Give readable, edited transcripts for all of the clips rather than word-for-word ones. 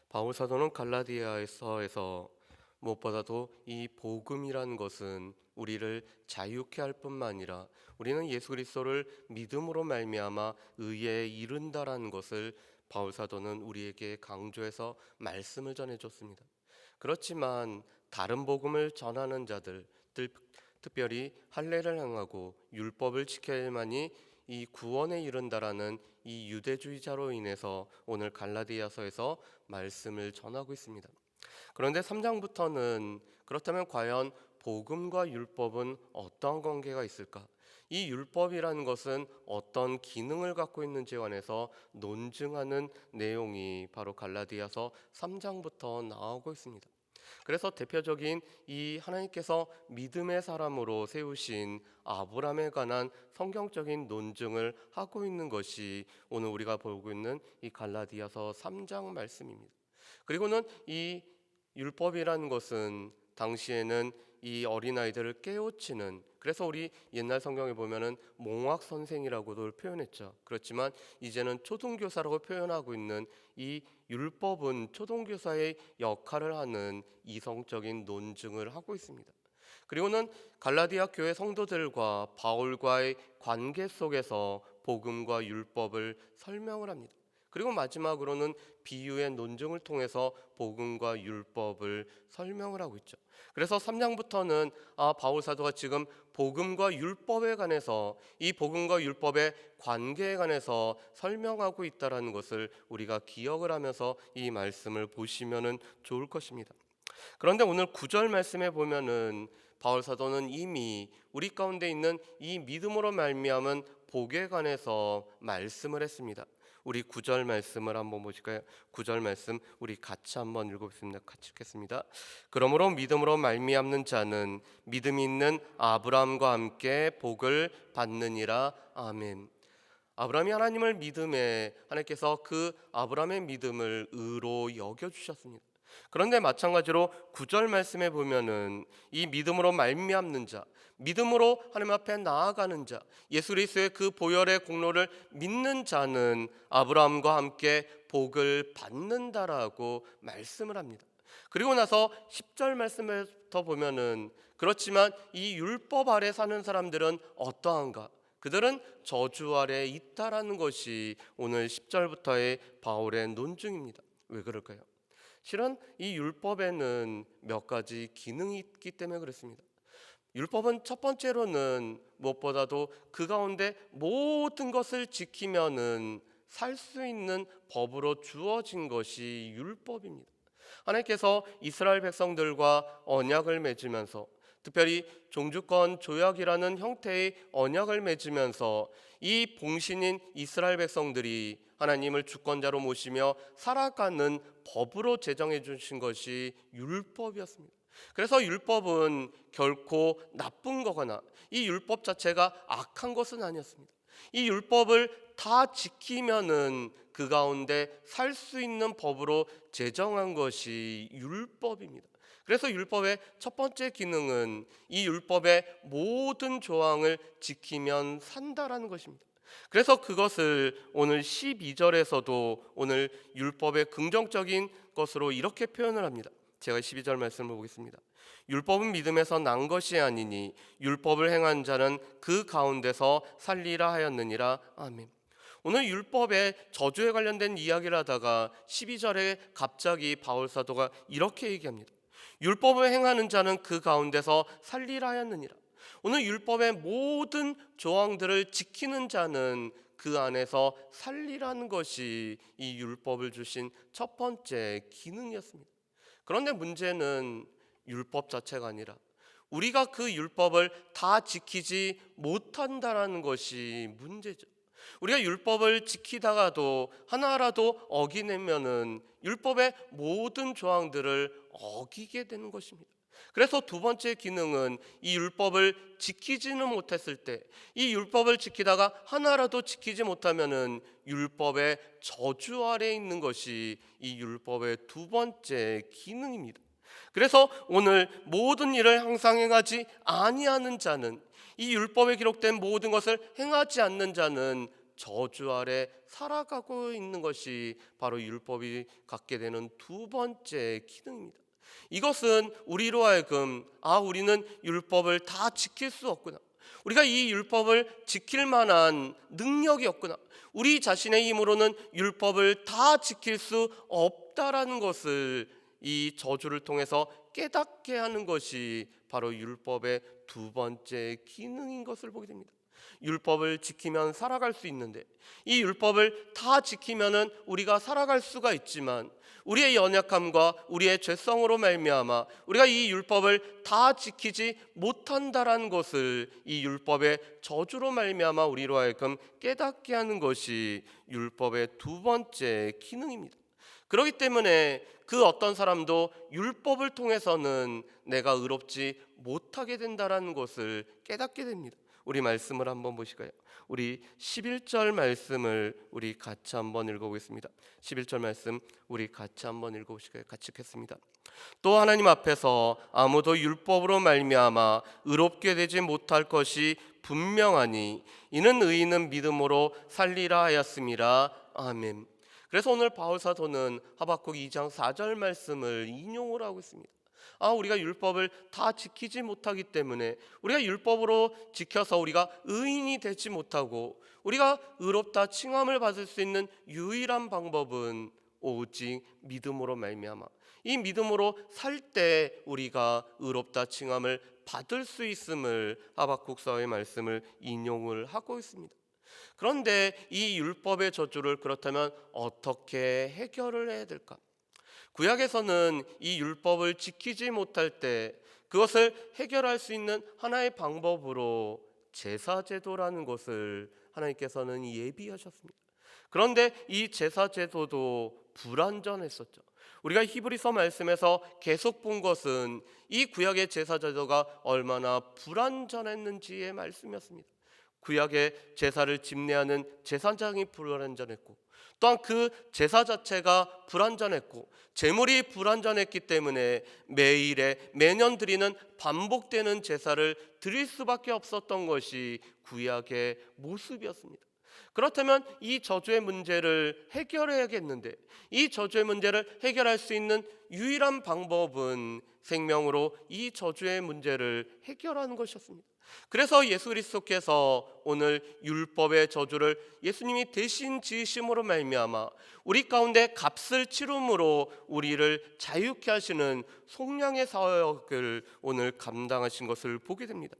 바울 사도는 갈라디아서에서 무엇보다도 이 복음이라는 것은 우리를 자유케 할 뿐만 아니라 우리는 예수 그리스도를 믿음으로 말미암아 의에 이른다라는 것을 바울 사도는 우리에게 강조해서 말씀을 전해줬습니다. 그렇지만 다른 복음을 전하는 자들, 특별히 할례를 행하고 율법을 지켜야만이 이 구원에 이른다라는 이 유대주의자로 인해서 오늘 갈라디아서에서 말씀을 전하고 있습니다. 그런데 3장부터는 그렇다면 과연 복음과 율법은 어떤 관계가 있을까? 이 율법이라는 것은 어떤 기능을 갖고 있는지에 관해서 논증하는 내용이 바로 갈라디아서 3장부터 나오고 있습니다. 그래서 대표적인 이 하나님께서 믿음의 사람으로 세우신 아브라함에 관한 성경적인 논증을 하고 있는 것이 오늘 우리가 보고 있는 이 갈라디아서 3장 말씀입니다. 그리고는 이 율법이라는 것은 당시에는 이 어린아이들을 깨우치는, 그래서 우리 옛날 성경에 보면은 몽학 선생이라고도 표현했죠. 그렇지만 이제는 초등교사라고 표현하고 있는 이 율법은 초등교사의 역할을 하는 이성적인 논증을 하고 있습니다. 그리고는 갈라디아 교회 성도들과 바울과의 관계 속에서 복음과 율법을 설명을 합니다. 그리고 마지막으로는 비유의 논증을 통해서 복음과 율법을 설명을 하고 있죠. 그래서 3장부터는 바울 사도가 지금 복음과 율법에 관해서 이 복음과 율법의 관계에 관해서 설명하고 있다는 것을 우리가 기억을 하면서 이 말씀을 보시면 좋을 것입니다. 그런데 오늘 9절 말씀에 보면은 바울 사도는 이미 우리 가운데 있는 이 믿음으로 말미암은 복에 관해서 말씀을 했습니다. 우리 9절 말씀을 한번 보실까요? 9절 말씀 우리 같이 한번 읽어보겠습니다. 같이 읽겠습니다. 그러므로 믿음으로 말미암는 자는 믿음이 있는 아브라함과 함께 복을 받느니라. 아멘. 아브라함이 하나님을 믿음에 하나님께서 그 아브라함의 믿음을 의로 여겨주셨습니다. 그런데 마찬가지로 9절 말씀에 보면은 이 믿음으로 말미암는 자, 믿음으로 하나님 앞에 나아가는 자, 예수 그리스도의 그 보혈의 공로를 믿는 자는 아브라함과 함께 복을 받는다라고 말씀을 합니다. 그리고 나서 10절 말씀부터 보면은 그렇지만 이 율법 아래 사는 사람들은 어떠한가? 그들은 저주 아래 있다라는 것이 오늘 10절부터의 바울의 논증입니다. 왜 그럴까요? 실은 이 율법에는 몇 가지 기능이 있기 때문에 그렇습니다. 율법은 첫 번째로는 무엇보다도 그 가운데 모든 것을 지키면은 살 수 있는 법으로 주어진 것이 율법입니다. 하나님께서 이스라엘 백성들과 언약을 맺으면서 특별히 종주권 조약이라는 형태의 언약을 맺으면서 이 봉신인 이스라엘 백성들이 하나님을 주권자로 모시며 살아가는 법으로 제정해 주신 것이 율법이었습니다. 그래서 율법은 결코 나쁜 거거나 이 율법 자체가 악한 것은 아니었습니다. 이 율법을 다 지키면은 그 가운데 살 수 있는 법으로 제정한 것이 율법입니다. 그래서 율법의 첫 번째 기능은 이 율법의 모든 조항을 지키면 산다라는 것입니다. 그래서 그것을 오늘 12절에서도 오늘 율법의 긍정적인 것으로 이렇게 표현을 합니다. 제가 12절 말씀을 보겠습니다. 율법은 믿음에서 난 것이 아니니 율법을 행한 자는 그 가운데서 살리라 하였느니라. 아멘. 오늘 율법의 저주에 관련된 이야기를 하다가 12절에 갑자기 바울 사도가 이렇게 얘기합니다. 율법을 행하는 자는 그 가운데서 살리라 하였느니라. 오늘 율법의 모든 조항들을 지키는 자는 그 안에서 살리라는 것이 이 율법을 주신 첫 번째 기능이었습니다. 그런데 문제는 율법 자체가 아니라 우리가 그 율법을 다 지키지 못한다라는 것이 문제죠. 우리가 율법을 지키다가도 하나라도 어기내면은 율법의 모든 조항들을 어기게 되는 것입니다. 그래서 두 번째 기능은 이 율법을 지키지는 못했을 때, 이 율법을 지키다가 하나라도 지키지 못하면은 율법의 저주 아래에 있는 것이 이 율법의 두 번째 기능입니다. 그래서 오늘 모든 일을 항상 행하지 아니하는 자는, 이 율법에 기록된 모든 것을 행하지 않는 자는 저주 아래 살아가고 있는 것이 바로 율법이 갖게 되는 두 번째 기능입니다. 이것은 우리로 하여금 우리는 율법을 다 지킬 수 없구나, 우리가 이 율법을 지킬 만한 능력이 없구나, 우리 자신의 힘으로는 율법을 다 지킬 수 없다라는 것을 이 저주를 통해서 깨닫게 하는 것이 바로 율법의 두 번째 기능인 것을 보게 됩니다. 율법을 지키면 살아갈 수 있는데, 이 율법을 다 지키면은 우리가 살아갈 수가 있지만 우리의 연약함과 우리의 죄성으로 말미암아 우리가 이 율법을 다 지키지 못한다라는 것을 이 율법의 저주로 말미암아 우리로 하여금 깨닫게 하는 것이 율법의 두 번째 기능입니다. 그렇기 때문에 그 어떤 사람도 율법을 통해서는 내가 의롭지 못하게 된다라는 것을 깨닫게 됩니다. 우리 말씀을 한번 보실까요? 우리 11절 말씀을 우리 같이 한번 읽어보겠습니다. 11절 말씀 우리 같이 한번 읽어보실까요? 같이 읽겠습니다. 또 하나님 앞에서 아무도 율법으로 말미암아 의롭게 되지 못할 것이 분명하니 이는 의인은 믿음으로 살리라 하였음이라. 아멘. 그래서 오늘 바울 사도는 하박국 2장 4절 말씀을 인용을 하고 있습니다. 우리가 율법을 다 지키지 못하기 때문에, 우리가 율법으로 지켜서 우리가 의인이 되지 못하고 우리가 의롭다 칭함을 받을 수 있는 유일한 방법은 오직 믿음으로 말미암아, 이 믿음으로 살 때 우리가 의롭다 칭함을 받을 수 있음을 하박국서의 말씀을 인용을 하고 있습니다. 그런데 이 율법의 저주를 그렇다면 어떻게 해결을 해야 될까? 구약에서는 이 율법을 지키지 못할 때 그것을 해결할 수 있는 하나의 방법으로 제사제도라는 것을 하나님께서는 예비하셨습니다. 그런데 이 제사제도도 불완전했었죠. 우리가 히브리서 말씀에서 계속 본 것은 이 구약의 제사제도가 얼마나 불완전했는지의 말씀이었습니다. 구약의 제사를 집례하는 제사장이 불완전했고, 또한 그 제사 자체가 불완전했고 제물이 불완전했기 때문에 매년 드리는 반복되는 제사를 드릴 수밖에 없었던 것이 구약의 모습이었습니다. 그렇다면 이 저주의 문제를 해결해야겠는데, 이 저주의 문제를 해결할 수 있는 유일한 방법은 생명으로 이 저주의 문제를 해결하는 것이었습니다. 그래서 예수 그리스도께서 오늘 율법의 저주를 예수님이 대신 지으심으로 말미암아 우리 가운데 값을 치름으로 우리를 자유케 하시는 속량의 사역을 오늘 감당하신 것을 보게 됩니다.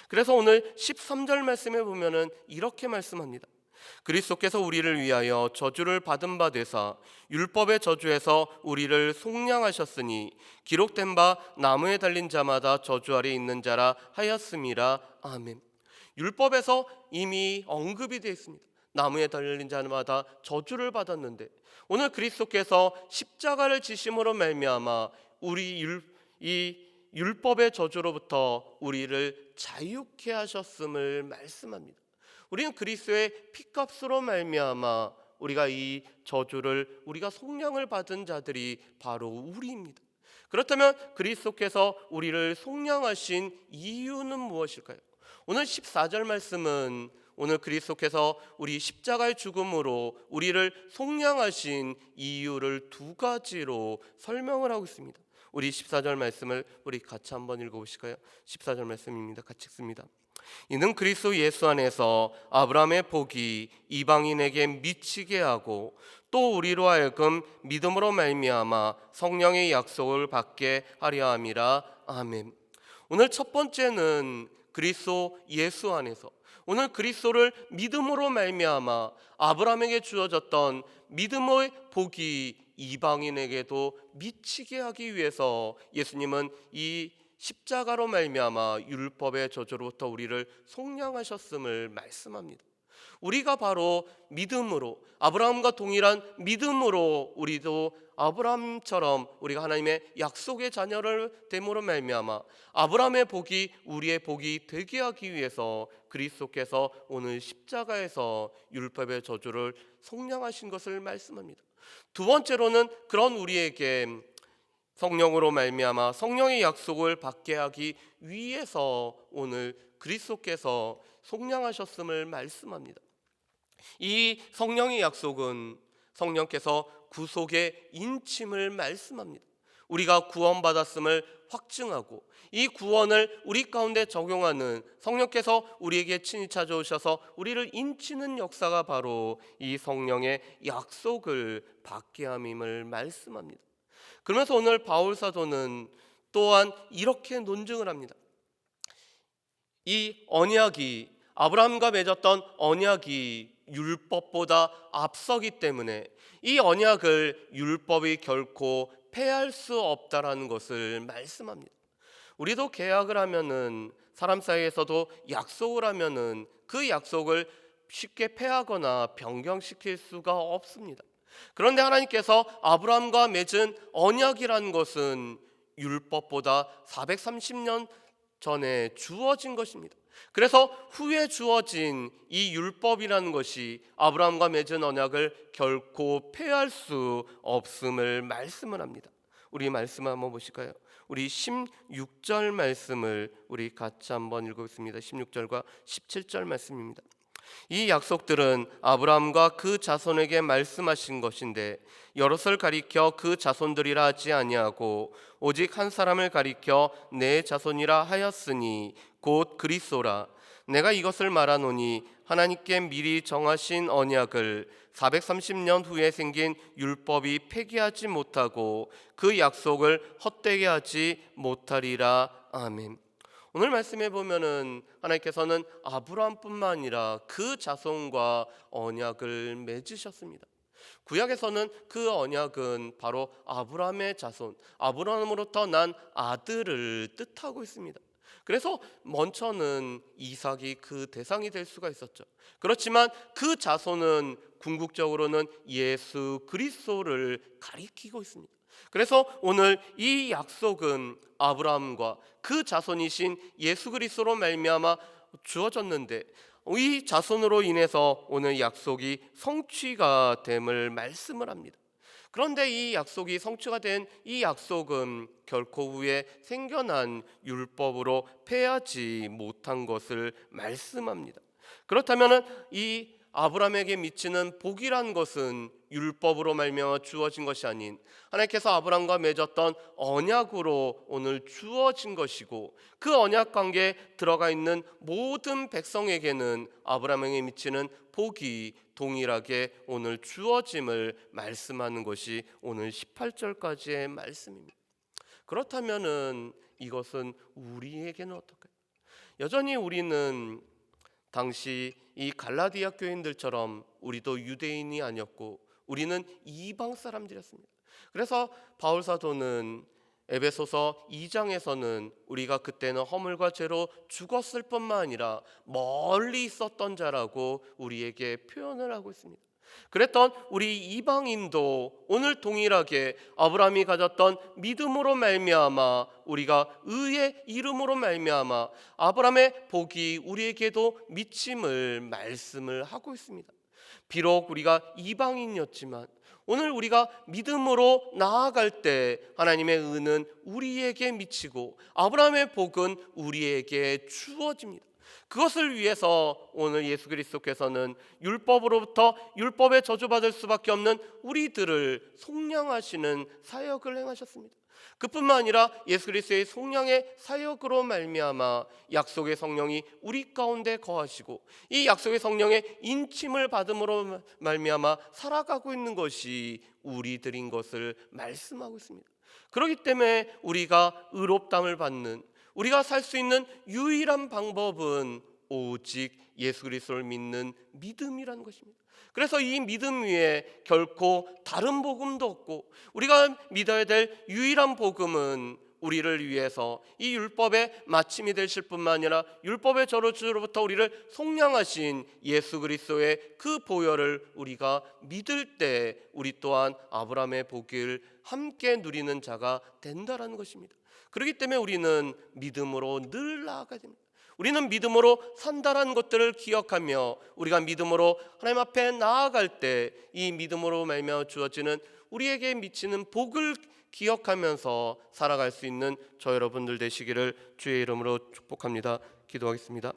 그래서 오늘 13절 말씀에 보면은 이렇게 말씀합니다. 그리스도께서 우리를 위하여 저주를 받은 바 되사 율법의 저주에서 우리를 속량하셨으니 기록된 바 나무에 달린 자마다 저주 아래 있는 자라 하였음이라. 아멘. 율법에서 이미 언급이 되어 있습니다. 나무에 달린 자마다 저주를 받았는데 오늘 그리스도께서 십자가를 지심으로 말미암아 이 율법의 저주로부터 우리를 자유케 하셨음을 말씀합니다. 우리는 그리스도의 피값으로 말미암아 우리가 이 저주를 우리가 속량을 받은 자들이 바로 우리입니다. 그렇다면 그리스도께서 우리를 속량하신 이유는 무엇일까요? 오늘 14절 말씀은 오늘 그리스도께서 우리 십자가의 죽음으로 우리를 속량하신 이유를 두 가지로 설명을 하고 있습니다. 우리 14절 말씀을 우리 같이 한번 읽어보실까요? 14절 말씀입니다. 같이 읽습니다. 이는 그리스도 예수 안에서 아브라함의 복이 이방인에게 미치게 하고 또 우리로 하여금 믿음으로 말미암아 성령의 약속을 받게 하려 함이라. 아멘. 오늘 첫 번째는 그리스도 예수 안에서, 오늘 그리스도를 믿음으로 말미암아 아브라함에게 주어졌던 믿음의 복이 이방인에게도 미치게 하기 위해서 예수님은 이 십자가로 말미암아 율법의 저주로부터 우리를 속량하셨음을 말씀합니다. 우리가 바로 믿음으로, 아브라함과 동일한 믿음으로 우리도 아브라함처럼 우리가 하나님의 약속의 자녀를 됨으로 말미암아 아브라함의 복이 우리의 복이 되게 하기 위해서 그리스도께서 오늘 십자가에서 율법의 저주를 속량하신 것을 말씀합니다. 두 번째로는 그런 우리에게 성령으로 말미암아 성령의 약속을 받게 하기 위해서 오늘 그리스도께서 속량하셨음을 말씀합니다. 이 성령의 약속은 성령께서 구속의 인침을 말씀합니다. 우리가 구원받았음을 확증하고 이 구원을 우리 가운데 적용하는 성령께서 우리에게 친히 찾아오셔서 우리를 인치는 역사가 바로 이 성령의 약속을 받게 함임을 말씀합니다. 그러면서 오늘 바울 사도는 또한 이렇게 논증을 합니다. 이 언약이, 아브라함과 맺었던 언약이 율법보다 앞서기 때문에 이 언약을 율법이 결코 폐할 수 없다라는 것을 말씀합니다. 우리도 계약을 하면은, 사람 사이에서도 약속을 하면은 그 약속을 쉽게 폐하거나 변경시킬 수가 없습니다. 그런데 하나님께서 아브라함과 맺은 언약이라는 것은 율법보다 430년 전에 주어진 것입니다. 그래서 후에 주어진 이 율법이라는 것이 아브라함과 맺은 언약을 결코 폐할 수 없음을 말씀을 합니다. 우리 말씀 한번 보실까요? 우리 16절 말씀을 우리 같이 한번 읽겠습니다. 16절과 17절 말씀입니다. 이 약속들은 아브라함과 그 자손에게 말씀하신 것인데 여럿을 가리켜 그 자손들이라 하지 아니하고 오직 한 사람을 가리켜 내 자손이라 하였으니 곧 그리스도라. 내가 이것을 말하노니 하나님께 미리 정하신 언약을 430년 후에 생긴 율법이 폐기하지 못하고 그 약속을 헛되게 하지 못하리라. 아멘. 오늘 말씀해 보면은 하나님께서는 아브라함뿐만 아니라 그 자손과 언약을 맺으셨습니다. 구약에서는 그 언약은 바로 아브라함의 자손, 아브라함으로부터 난 아들을 뜻하고 있습니다. 그래서 먼저는 이삭이 그 대상이 될 수가 있었죠. 그렇지만 그 자손은 궁극적으로는 예수 그리스도를 가리키고 있습니다. 그래서 오늘 이 약속은 아브라함과 그 자손이신 예수 그리스도로 말미암아 주어졌는데 이 자손으로 인해서 오늘 약속이 성취가 됨을 말씀을 합니다. 그런데 이 약속이 성취가 된 이 약속은 결코 후에 생겨난 율법으로 폐하지 못한 것을 말씀합니다. 그렇다면 이 아브라함에게 미치는 복이란 것은 율법으로 말미암아 주어진 것이 아닌 하나님께서 아브라함과 맺었던 언약으로 오늘 주어진 것이고, 그 언약 관계에 들어가 있는 모든 백성에게는 아브라함에게 미치는 복이 동일하게 오늘 주어짐을 말씀하는 것이 오늘 18절까지의 말씀입니다. 그렇다면은 이것은 우리에게는 어떨까요? 여전히 우리는 당시 이 갈라디아 교인들처럼 우리도 유대인이 아니었고 우리는 이방 사람들이었습니다. 그래서 바울 사도는 에베소서 2장에서는 우리가 그때는 허물과 죄로 죽었을 뿐만 아니라 멀리 있었던 자라고 우리에게 표현을 하고 있습니다. 그랬던 우리 이방인도 오늘 동일하게 아브라함이 가졌던 믿음으로 말미암아 우리가 의의 이름으로 말미암아 아브라함의 복이 우리에게도 미침을 말씀을 하고 있습니다. 비록 우리가 이방인이었지만 오늘 우리가 믿음으로 나아갈 때 하나님의 은은 우리에게 미치고 아브라함의 복은 우리에게 주어집니다. 그것을 위해서 오늘 예수 그리스도께서는 율법으로부터 율법에 저주받을 수밖에 없는 우리들을 속량하시는 사역을 행하셨습니다. 그뿐만 아니라 예수 그리스도의 속량의 사역으로 말미암아 약속의 성령이 우리 가운데 거하시고 이 약속의 성령의 인침을 받음으로 말미암아 살아가고 있는 것이 우리들인 것을 말씀하고 있습니다. 그렇기 때문에 우리가 의롭다함을 받는, 우리가 살 수 있는 유일한 방법은 오직 예수 그리스도를 믿는 믿음이라는 것입니다. 그래서 이 믿음 위에 결코 다른 복음도 없고 우리가 믿어야 될 유일한 복음은 우리를 위해서 이 율법의 마침이 되실 뿐만 아니라 율법의 저주로부터 우리를 속량하신 예수 그리스도의 그 보혈을 우리가 믿을 때 우리 또한 아브라함의 복을 함께 누리는 자가 된다라는 것입니다. 그렇기 때문에 우리는 믿음으로 늘 나아가야 됩니다. 우리는 믿음으로 산다라는 것들을 기억하며 우리가 믿음으로 하나님 앞에 나아갈 때 이 믿음으로 말미암아 주어지는 우리에게 미치는 복을 기억하면서 살아갈 수 있는 저 여러분들 되시기를 주의 이름으로 축복합니다. 기도하겠습니다.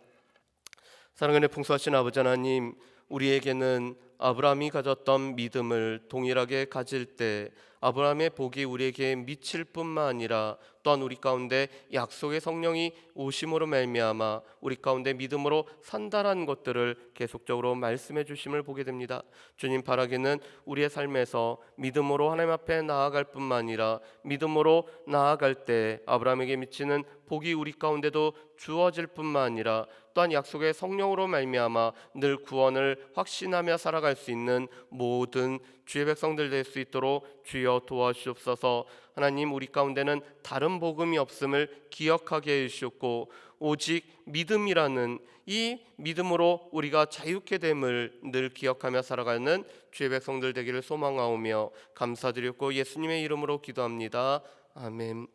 사랑하는 풍성하신 아버지 하나님, 우리에게는 아브라함이 가졌던 믿음을 동일하게 가질 때 아브라함의 복이 우리에게 미칠 뿐만 아니라 또한 우리 가운데 약속의 성령이 오심으로 말미암아 우리 가운데 믿음으로 산다라는 것들을 계속적으로 말씀해 주심을 보게 됩니다. 주님 바라기는 우리의 삶에서 믿음으로 하나님 앞에 나아갈 뿐만 아니라 믿음으로 나아갈 때 아브라함에게 미치는 복이 우리 가운데도 주어질 뿐만 아니라 또한 약속의 성령으로 말미암아 늘 구원을 확신하며 살아갈 수 있는 모든 주의 백성들 될 수 있도록 주여 도와주옵소서. 하나님, 우리 가운데는 다른 복음이 없음을 기억하게 해주셨고 오직 믿음이라는 이 믿음으로 우리가 자유케 됨을 늘 기억하며 살아가는 주의 백성들 되기를 소망하오며 감사드렸고 예수님의 이름으로 기도합니다. 아멘.